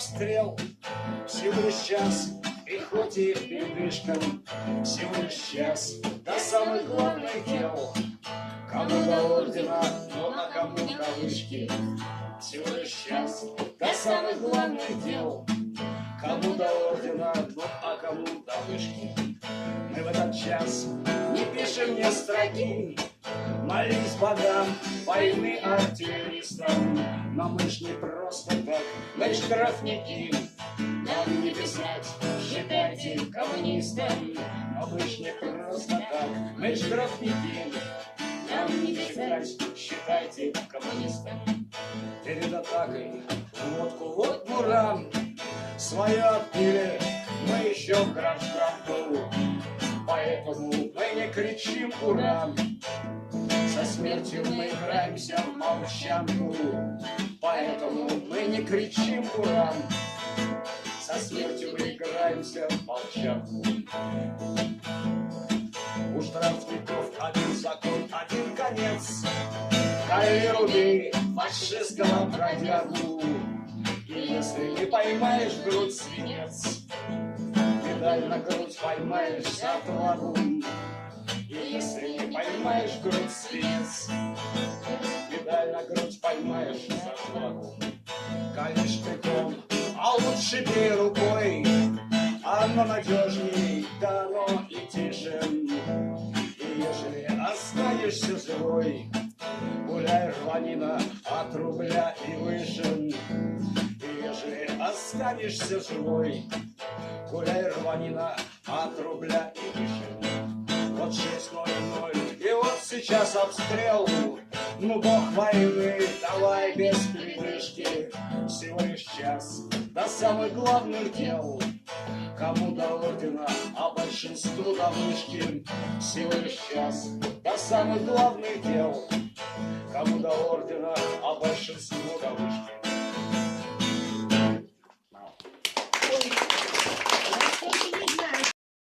обстрел. Всего лишь час, и хоть и передышка, всего лишь час до самых главных дел. Кому до ордена, ну а кому кавычки. Всего лишь час до самых главных дел. Кому до ордена, ну а кому до вышки. Мы в этот час не пишем мне строки, молись богам войны артиллеристам. Но мы ж не просто так, мы ж штрафники. Нам не писать, считайте коммунистам. Но мы ж не просто так, мы ж штрафники. Нам не писать, считайте коммунистам. Перед атакой водку вот мурам свое отпили, мы еще в гражданку. Поэтому мы не кричим ура. Со смертью мы играемся в молчанку. Поэтому мы не кричим ура. Со смертью мы играемся в молчанку. У штрафников один закон, один конец. Кали руби фашистского бродягу. И если не поймаешь в грудь свинец, медаль на грудь поймаешь за отвагу. И если не поймаешь в грудь свинец, медаль на грудь поймаешь за отвагу. Колешь штыком, а лучше бей рукой, оно надежней, да оно и тише. И ежели останешься живой, гуляй, рванина, от рубля и выше. Останешься живой, гуляй, рванина, от рубля и выше. Вот 6:00, и вот сейчас обстрел. Ну, бог войны, давай без передышки. Всего лишь час до самых главных дел. Кому до ордена, а большинству до вышки. Всего лишь час до самых главных дел. Кому до ордена, а большинству до вышки.